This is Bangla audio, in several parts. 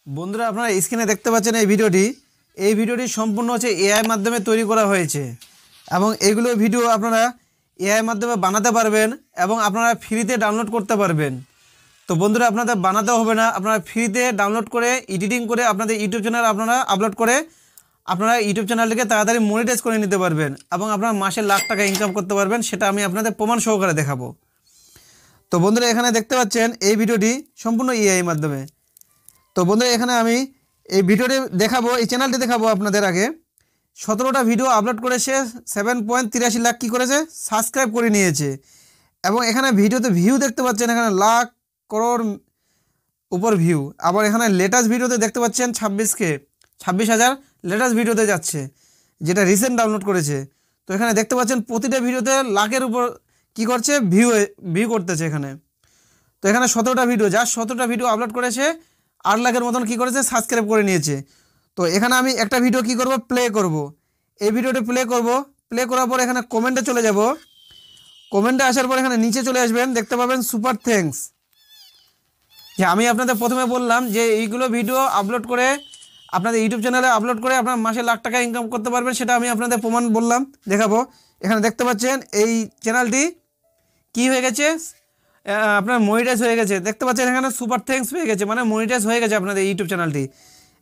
বন্ধুরা আপনারা স্ক্রিনে দেখতে পাচ্ছেন এই ভিডিওটি সম্পূর্ণ হচ্ছে এআই মাধ্যমে তৈরি করা হয়েছে এবং এগুলো ভিডিও আপনারা এআই মাধ্যমে বানাতে পারবেন এবং আপনারা ফ্রিতে ডাউনলোড করতে পারবেন। তো বন্ধুরা আপনাদের বানাতে হবে না, আপনারা ফ্রিতে ডাউনলোড করে এডিটিং করে আপনাদের ইউটিউব চ্যানেল আপনারা আপলোড করে আপনারা ইউটিউব চ্যানেলটিকে তাড়াতাড়ি মনিটাইজ করে নিতে পারবেন এবং আপনারা মাসে লাখ টাকা ইনকাম করতে পারবেন। সেটা আমি আপনাদের প্রমাণ সহকারে দেখাবো। তো বন্ধুরা এখানে দেখতে পাচ্ছেন এই ভিডিওটি সম্পূর্ণ এআই মাধ্যমে। তো বন্ধুরা এখানে আমি এই ভিডিওটি দেখাবো, এই চ্যানেলটি দেখাবো আপনাদের। আগে 17টা ভিডিও আপলোড করেছে, 7.83 লাখ কী করেছে সাবস্ক্রাইব করে নিয়েছে এবং এখানে ভিডিওতে ভিউ দেখতে পাচ্ছেন এখানে লাখ করোড় উপর ভিউ। আবার এখানে লেটেস্ট ভিডিওতে দেখতে পাচ্ছেন 26,000 লেটেস্ট ভিডিওতে যাচ্ছে, যেটা রিসেন্ট ডাউনলোড করেছে। তো এখানে দেখতে পাচ্ছেন প্রতিটা ভিডিওতে লাখের উপর কী করছে ভিউ করতেছে এখানে। তো এখানে 17টা ভিডিও, যার 17টা ভিডিও আপলোড করেছে 8 লাখের মতন কী করেছে সাবস্ক্রাইব করে নিয়েছে। তো এখানে আমি একটা ভিডিও কী করব, প্লে করব। এই ভিডিওটা প্লে করব, প্লে করার পর এখানে কমেন্টে চলে যাব। কমেন্টে আসার পর এখানে নিচে চলে আসবেন, দেখতে পাবেন সুপার থ্যাঙ্কস। যে আমি আপনাদের প্রথমে বললাম যে এইগুলো ভিডিও আপলোড করে আপনাদের ইউটিউব চ্যানেলে আপলোড করে আপনার মাসে লাখ টাকা ইনকাম করতে পারবেন, সেটা আমি আপনাদের প্রমাণ বললাম, দেখাবো। এখানে দেখতে পাচ্ছেন এই চ্যানেলটি কী হয়ে গেছে, আপনার মনিটাইজ হয়ে গেছে। দেখতে পাচ্ছেন এখানে সুপার থ্যাঙ্কস পেয়ে গেছে, মানে মনিটাইজ হয়ে গেছে আপনাদের ইউটিউব চ্যানেলটি।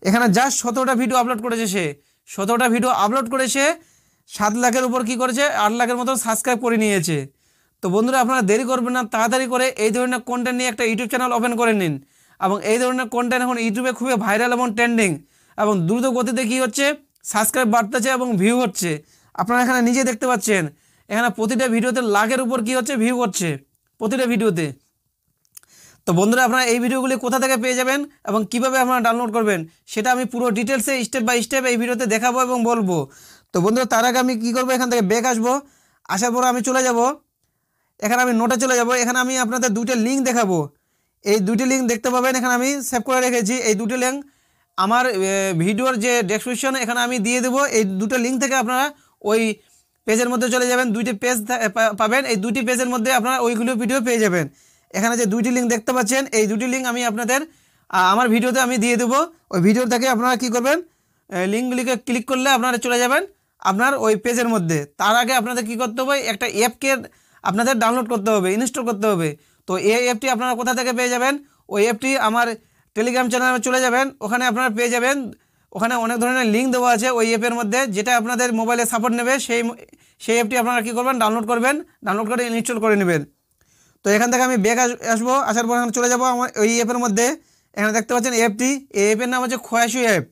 এখানে জাস্ট 17টা ভিডিও আপলোড করেছে, সে 17টা ভিডিও আপলোড করেছে 7 লাখের উপর কী করেছে 8 লাখের মতন সাবস্ক্রাইব করে নিয়েছে। তো বন্ধুরা আপনারা দেরি করবেন না, তাড়াতাড়ি করে এই ধরনের কন্টেন্ট নিয়ে একটা ইউটিউব চ্যানেল ওপেন করে নিন এবং এই ধরনের কন্টেন্ট এখন ইউটিউবে খুবই ভাইরাল এবং ট্রেন্ডিং এবং দ্রুত গতিতে কী হচ্ছে সাবস্ক্রাইব বাড়তেছে এবং ভিউ হচ্ছে। আপনারা এখানে নিজে দেখতে পাচ্ছেন এখানে প্রতিটা ভিডিওতে লাখের উপর কী হচ্ছে ভিউ হচ্ছে প্রতিটা ভিডিওতে। তো বন্ধুরা আপনারা এই ভিডিওগুলি কোথা থেকে পেয়ে যাবেন এবং কিভাবে আপনারা ডাউনলোড করবেন সেটা আমি পুরো ডিটেলসে স্টেপ বাই স্টেপ এই ভিডিওতে দেখাবো এবং বলবো। তো বন্ধুরা তার আগে আমি কী করবো, এখান থেকে ব্যাক আসবো, আসার পর আমি চলে যাব, এখানে আমি নোটে চলে যাব। এখানে আমি আপনাদের দুইটা লিঙ্ক দেখাবো, এই দুইটি লিঙ্ক দেখতে পাবেন এখানে আমি সেভ করে রেখেছি। এই দুটো লিঙ্ক আমার ভিডিওর যে ডেসক্রিপশন এখানে আমি দিয়ে দেবো। এই দুটো লিঙ্ক থেকে আপনারা ওই পেজের মধ্যে চলে যাবেন, দুইটি পেজ পাবেন। এই দুইটি পেজের মধ্যে আপনারা ওইগুলো ভিডিও পেয়ে যাবেন। এখানে যে দুইটি লিঙ্ক দেখতে পাচ্ছেন এই দুটি লিঙ্ক আমি আপনাদের আমার ভিডিওতে আমি দিয়ে দেবো। ওই ভিডিও থেকে আপনারা কী করবেন, লিঙ্কগুলিকে ক্লিক করলে আপনারা চলে যাবেন আপনার ওই পেজের মধ্যে। তার আগে আপনাদের কী করতে হবে, একটা অ্যাপকে আপনাদের ডাউনলোড করতে হবে, ইনস্টল করতে হবে। তো এই অ্যাপটি আপনারা কোথা থেকে পেয়ে যাবেন, ওই অ্যাপটি আমার টেলিগ্রাম চ্যানেলে চলে যাবেন, ওখানে আপনারা পেয়ে যাবেন। ওখানে অনেক ধরনের লিঙ্ক দেওয়া আছে ওই অ্যাপের মধ্যে, যেটা আপনাদের মোবাইলে সাপোর্ট নেবে সেই অ্যাপটি আপনারা কী করবেন ডাউনলোড করবেন, ডাউনলোড করে ইনস্টল করে নেবেন। তো এখান থেকে আমি ব্যাক আসবো, আসার পর এখানে চলে যাবো আমার ওই অ্যাপের মধ্যে। এখানে দেখতে পাচ্ছেন অ্যাপটি, এই অ্যাপের নাম হচ্ছে খোয়াশু অ্যাপ,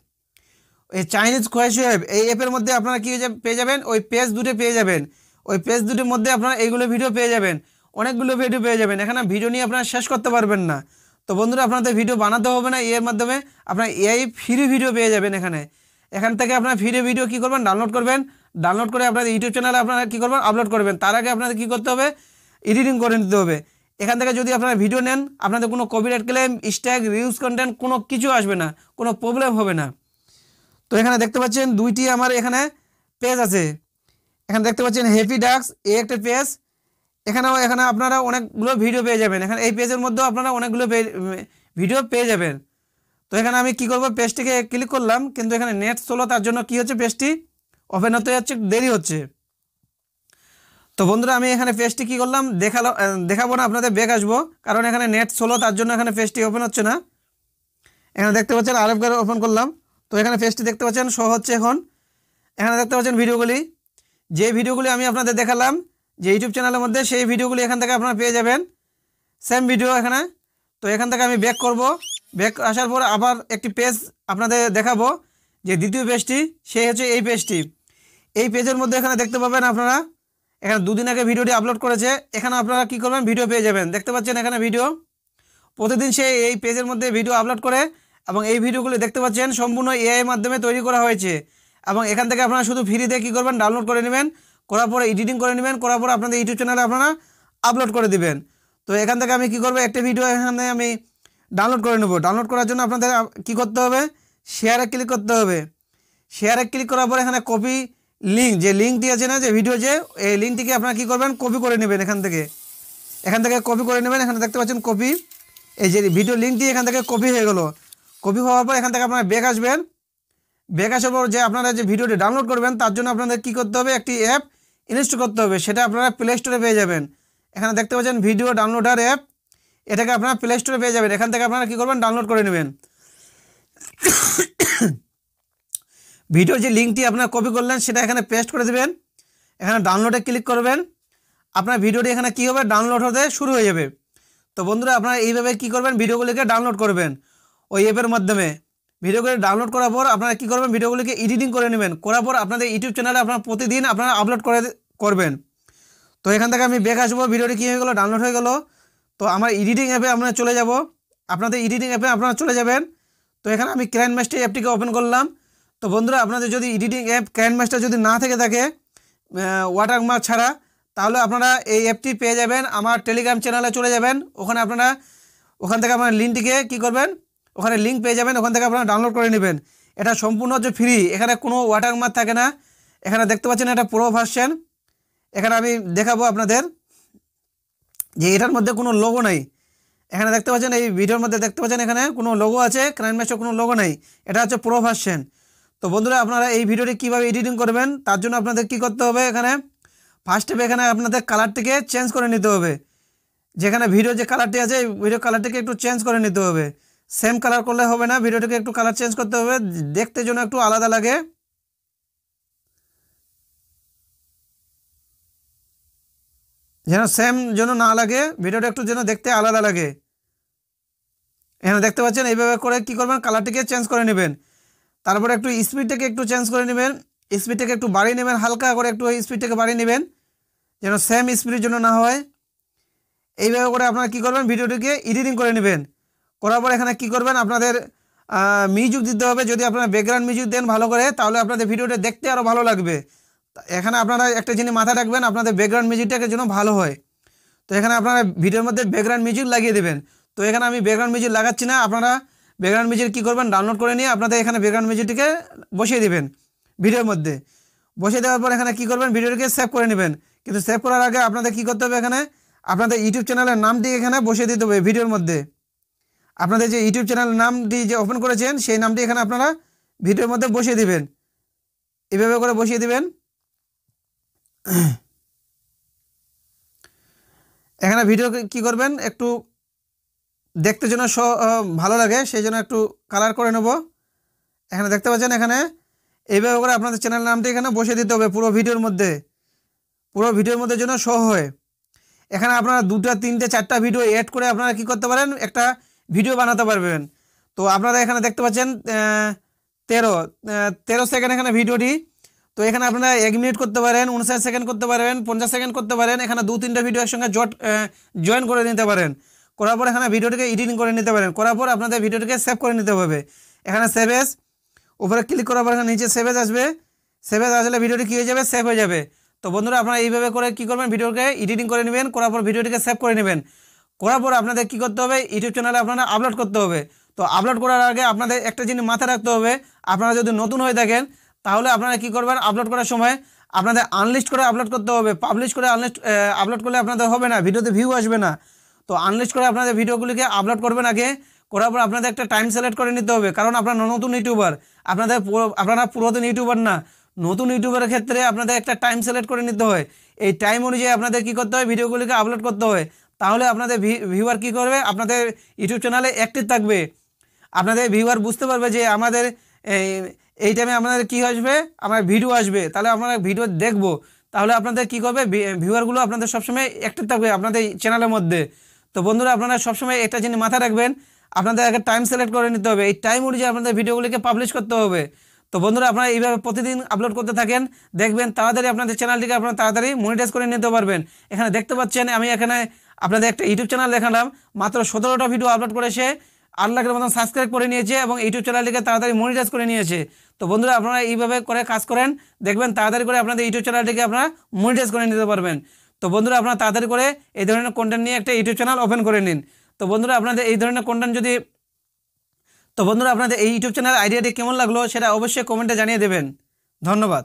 এই চাইনিজ খোয়াশু অ্যাপ। এই অ্যাপের মধ্যে আপনারা কী পেয়ে যাবেন, ওই পেজ দুটো পেয়ে যাবেন। ওই পেজ দুটির মধ্যে আপনারা এইগুলো ভিডিও পেয়ে যাবেন, অনেকগুলো ভিডিও পেয়ে যাবেন। এখানে ভিডিও নিয়ে আপনারা শেষ করতে পারবেন না। তো বন্ধুরা আপনাদের ভিডিও বানাতে হবে না, এর মাধ্যমে আপনারা এআই ফ্রি ভিডিও পেয়ে যাবেন। এখান থেকে আপনারা ফ্রি ভিডিও কী করবেন ডাউনলোড করবেন, ডাউনলোড করে আপনাদের ইউটিউব চ্যানেলে আপনারা কী করবেন আপলোড করবেন। তার আগে আপনাদের কী করতে হবে, এডিটিং করে নিতে হবে। এখান থেকে যদি আপনারা ভিডিও নেন আপনাদের কোনো copyright claim, stag, reuse content কোনো কিছু আসবে না, কোনো প্রবলেম হবে না। তো এখানে দেখতে পাচ্ছেন দুইটি আমার এখানে পেজ আছে। এখানে দেখতে পাচ্ছেন হ্যাপি ডাক্স, এই একটা পেজ। এখানে আপনারা অনেকগুলো ভিডিও পেয়ে যাবেন। এখানে এই পেজের মধ্যেও আপনারা অনেকগুলো ভিডিও পেয়ে যাবেন। তো এখানে আমি কি করব, পেজটিকে ক্লিক করলাম, কিন্তু এখানে নেট স্লো, তার জন্য কি হচ্ছে পেজটি ওপেন হতে যাচ্ছে, দেরি হচ্ছে। তো বন্ধুরা আমি এখানে পেজটি কী করলাম দেখাবো না, আপনাদের ব্যাক আসবো, কারণ এখানে নেট স্লো, তার জন্য এখানে পেজটি ওপেন হচ্ছে না। এখানে দেখতে পাচ্ছেন আরেকবার ওপেন করলাম, তো এখানে পেজটি দেখতে পাচ্ছেন শো হচ্ছে এখন। এখানে দেখতে পাচ্ছেন ভিডিওগুলি, যে ভিডিওগুলি আমি আপনাদের দেখালাম যে ইউটিউব চ্যানেলের মধ্যে, সেই ভিডিওগুলি এখান থেকে আপনারা পেয়ে যাবেন, সেম ভিডিও এখানে। তো এখান থেকে আমি ব্যাক করব, ব্যাক আসার পর আবার একটি পেজ আপনাদের দেখাবো, যে দ্বিতীয় পেজটি, সেই হচ্ছে এই পেজটি। এই পেজের মধ্যে এখানে দেখতে পাবেন আপনারা এখানে দুদিন আগে ভিডিওটি আপলোড করেছে। এখানে আপনারা কী করবেন, ভিডিও পেয়ে যাবেন। দেখতে পাচ্ছেন এখানে ভিডিও, প্রতিদিন সে এই পেজের মধ্যে ভিডিও আপলোড করে এবং এই ভিডিওগুলি দেখতে পাচ্ছেন সম্পূর্ণ এআই মাধ্যমে তৈরি করা হয়েছে। এবং এখান থেকে আপনারা শুধু ফ্রিতে কী করবেন ডাউনলোড করে নেবেন, করার পরে এডিটিং করে নেবেন, করার পরে আপনাদের ইউটিউব চ্যানেলে আপনারা আপলোড করে দেবেন। তো এখান থেকে আমি কী করবো, একটা ভিডিও এখানে আমি ডাউনলোড করে নেব। ডাউনলোড করার জন্য আপনাদের কী করতে হবে, শেয়ারে ক্লিক করতে হবে। শেয়ারে ক্লিক করার পর এখানে কপি লিঙ্ক, যে লিঙ্কটি আছে না, যে ভিডিও, যে এই লিঙ্কটিকে আপনারা কী করবেন কপি করে নেবেন। এখান থেকে কপি করে নেবেন। এখানে দেখতে পাচ্ছেন কপি, এই যে ভিডিও লিঙ্কটি এখান থেকে কপি হয়ে গেল। কপি হওয়ার পর এখান থেকে আপনারা ব্যাক আসবেন। ব্যাক আসার পর যে আপনারা যে ভিডিওটি ডাউনলোড করবেন তার জন্য আপনাদের কী করতে হবে, একটি অ্যাপ ইনস্টল করতে হবে। সেটা আপনারা প্লে স্টোরে পেয়ে যাবেন। এখানে দেখতে পাচ্ছেন ভিডিও ডাউনলোডার অ্যাপ, এটাকে আপনারা প্লে স্টোরে পেয়ে যাবেন। এখান থেকে আপনারা কী করবেন, ডাউনলোড করে নেবেন। ভিডিওর যে লিঙ্কটি আপনারা কপি করলেন সেটা এখানে পেস্ট করে দেবেন। এখানে ডাউনলোডে ক্লিক করবেন। আপনার ভিডিওটি এখানে কী হবে, ডাউনলোড হতে শুরু হয়ে যাবে। তো বন্ধুরা আপনারা এইভাবে কী করবেন, ভিডিওগুলিকে ডাউনলোড করবেন ওই অ্যাপের মাধ্যমে। ভিডিওগুলি ডাউনলোড করার পর আপনারা কী করবেন, ভিডিওগুলিকে এডিটিং করে নেবেন। করার পর আপনাদের ইউটিউব চ্যানেলে আপনারা প্রতিদিন আপনারা আপলোড করবেন। তো এখান থেকে আমি ব্যাক আসবো। ভিডিওটি কী হয়ে গেলো, ডাউনলোড হয়ে গেলো। তো আমার এডিটিং অ্যাপে আপনারা চলে যাব। আপনাদের এডিটিং অ্যাপে আপনারা চলে যাবেন। তো এখানে আমি কাইনমাস্টার অ্যাপটিকে ওপেন করলাম। তো বন্ধুরা আপনাদের যদি এডিটিং অ্যাপ কাইনমাস্টার যদি না থেকে থাকে ওয়াটারমার্ক ছাড়া, তাহলে আপনারা এই অ্যাপটি পেয়ে যাবেন। আমার টেলিগ্রাম চ্যানেলে চলে যাবেন। ওখান থেকে আপনার লিঙ্কটিকে কী করবেন, ওখানে লিঙ্ক পেয়ে যাবেন। ওখান থেকে আপনারা ডাউনলোড করে নেবেন। এটা সম্পূর্ণ হচ্ছে ফ্রি, এখানে কোনো ওয়াটারমার্ক থাকে না। এখানে দেখতে পাচ্ছেন এটা প্রো ভার্সন। এখানে আমি দেখাবো আপনাদের যে এটার মধ্যে কোনো লোগো নেই। এখানে দেখতে পাচ্ছেন এই ভিডিওর মধ্যে দেখতে পাচ্ছেন এখানে কোনো লোগো আছে, কাইনমাস্টার কোনো লোগো নেই। এটা হচ্ছে প্রো ভার্সন। তো বন্ধুরা আপনারা এই ভিডিওটি কীভাবে এডিটিং করবেন তার জন্য আপনাদের কী করতে হবে, এখানে ফার্স্ট স্টেপে এখানে আপনাদের কালারটিকে চেঞ্জ করে নিতে হবে। যেখানে ভিডিও যে কালারটি আছে এই ভিডিও কালারটিকে একটু চেঞ্জ করে নিতে হবে। সেম কালার করলে হবে না, ভিডিওটিকে একটু কালার চেঞ্জ করতে হবে, দেখতে যেন একটু আলাদা লাগে। যেন সেম যেন না লাগে, ভিডিওটা একটু যেন দেখতে আলাদা লাগে। এখানে দেখতে পাচ্ছেন এইভাবে করে কী করবেন, কালারটিকে চেঞ্জ করে নেবেন। তারপরে একটু স্পিডটাকে একটু চেঞ্জ করে নেবেন। স্পিডটাকে একটু বাড়িয়ে নেবেন, হালকা করে একটু স্পিডটাকে বাড়িয়ে নেবেন যেন সেম স্পিডের জন্য না হয়। এইভাবে করে আপনারা কী করবেন, ভিডিওটিকে এডিটিং করে নেবেন। করার পর এখানে কী করবেন, আপনাদের মিউজিক দিতে হবে। যদি আপনারা ব্যাকগ্রাউন্ড মিউজিক দেন ভালো করে, তাহলে আপনাদের ভিডিওটা দেখতে আরও ভালো লাগবে। এখানে আপনারা একটা জিনিস মাথায় রাখবেন, আপনাদের ব্যাকগ্রাউন্ড মিউজিকটাকে যেন ভালো হয়। তো এখানে আপনারা ভিডিওর মধ্যে ব্যাকগ্রাউন্ড মিউজিক লাগিয়ে দেবেন। তো এখানে আমি ব্যাকগ্রাউন্ড মিউজিক লাগাচ্ছি না। আপনারা ব্যাকগ্রাউন্ড মিউজিক কী করবেন, ডাউনলোড করে নিয়ে আপনাদের এখানে ব্যাকগ্রাউন্ড মিউজিকটিকে বসিয়ে দেবেন ভিডিওর মধ্যে। বসিয়ে দেওয়ার পর এখানে কী করবেন, ভিডিওটিকে সেভ করে নেবেন। কিন্তু সেভ করার আগে আপনাদের কী করতে হবে, এখানে আপনাদের ইউটিউব চ্যানেলের নামটি এখানে বসিয়ে দিতে হবে ভিডিওর মধ্যে। আপনাদের যে ইউটিউব চ্যানেলের নামটি যে ওপেন করেছেন সেই নামটি এখানে আপনারা ভিডিওর মধ্যে বসিয়ে দিবেন। এভাবে করে বসিয়ে দিবেন। এখানে ভিডিও কী করবেন, একটু দেখতে যেন ভালো লাগে সেই জন্য একটু কালার করে নেব। এখানে দেখতে পাচ্ছেন এখানে এইভাবে করে আপনাদের চ্যানেল নামটি এখানে বসিয়ে দিতে হবে পুরো ভিডিওর মধ্যে যেন শো হয়। এখানে আপনারা 2টা 3টে 4টা ভিডিও এড করে আপনারা কী করতে পারেন, একটা ভিডিও বানাতে পারবেন। তো আপনারা এখানে দেখতে পাচ্ছেন 13 সেকেন্ড এখানে ভিডিওটি। তো এখানে আপনারা 1 মিনিট করতে পারেন, 59 সেকেন্ড করতে পারেন, 50 সেকেন্ড করতে পারেন। এখানে 2-3টা ভিডিও একসঙ্গে জয়েন করে নিতে পারেন। করার পর এখানে ভিডিওটিকে এডিটিং করে নিতে পারেন। করার পর আপনাদের ভিডিওটিকে সেভ করে নিতে হবে। এখানে সেভ এজ উপরে ক্লিক করার পর এখানে নিচে সেভ এজ আসবে। সেভ এজ আসলে ভিডিওটি কী হয়ে যাবে, সেভ হয়ে যাবে। তো বন্ধুরা আপনারা এইভাবে করে কী করবেন, ভিডিওকে এডিটিং করে নেবেন। করার পর ভিডিওটিকে সেভ করে নেবেন। করার পর আপনাদের কী করতে হবে, ইউটিউব চ্যানেলে আপনারা আপলোড করতে হবে। তো আপলোড করার আগে আপনাদের একটা জিনিস মাথায় রাখতে হবে, আপনারা যদি নতুন হয়ে থাকেন তাহলে আপনারা কী করবেন, আপলোড করার সময় আপনাদের আনলিস্ট করে আপলোড করতে হবে। পাবলিশ করে আপলোড করলে আপনাদের হবে না, ভিডিওতে ভিউ আসবে না। তো আনলিস্ট করে আপনাদের ভিডিওগুলিকে আপলোড করবেন আগে। করার পর আপনাদের একটা টাইম সিলেক্ট করে নিতে হবে, কারণ আপনারা নতুন ইউটিউবার, আপনারা পুরাতন ইউটিউবার না। নতুন ইউটিউবারের ক্ষেত্রে আপনাদের একটা টাইম সিলেক্ট করে নিতে হয়। এই টাইম অনুযায়ী আপনাদের কী করতে হয়, ভিডিওগুলিকে আপলোড করতে হয়। তাহলে আপনাদের ভিউয়ার কী করবে, আপনাদের ইউটিউব চ্যানেলে অ্যাক্টিভ থাকবে। আপনাদের ভিউয়ার বুঝতে পারবে যে আমাদের এই টাইমে আপনাদের কী আসবে, আমার ভিডিও আসবে, তাহলে আপনারা ভিডিও দেখবো। তাহলে আপনাদের কী করবে, ভিউয়ারগুলো আপনাদের সবসময় অ্যাক্টিভ থাকবে আপনাদের চ্যানেলের মধ্যে। তো বন্ধুরা আপনারা সবসময় একটা জিনিস মাথায় রাখবেন, আপনাদের আগে টাইম সিলেক্ট করে নিতে হবে। এই টাইম অনুযায়ী আপনাদের ভিডিওগুলিকে পাবলিশ করতে হবে। তো বন্ধুরা আপনারা এইভাবে প্রতিদিন আপলোড করতে থাকেন, দেখবেন তাড়াতাড়ি আপনাদের চ্যানেলটিকে আপনারা তাড়াতাড়ি মনিটাইজ করে নিতে পারবেন। এখানে দেখতে পাচ্ছেন আমি এখানে আপনাদের একটা ইউটিউব চ্যানেল দেখালাম, মাত্র 17টা ভিডিও আপলোড করেছে, 8 লাখের মতন সাবস্ক্রাইব করে নিয়েছে এবং ইউটিউব চ্যানেলটিকে তাড়াতাড়ি মনিটাইজ করে নিয়েছে। তো বন্ধুরা আপনারা এইভাবে করে কাজ করেন, দেখবেন তাড়াতাড়ি করে আপনাদের ইউটিউব চ্যানেলটিকে আপনারা মনিটাইজ করে নিতে পারবেন। তো বন্ধুরা আপনারা তাড়াতাড়ি করে এই ধরনের কন্টেন্ট নিয়ে একটা ইউটিউব চ্যানেল ওপেন করে নিন। তো বন্ধুরা আপনাদের এই ধরনের কন্টেন্ট আপনাদের এই ইউটিউব চ্যানেল আইডিয়াটি কেমন লাগলো সেটা অবশ্যই কমেন্টে জানিয়ে দেবেন। ধন্যবাদ।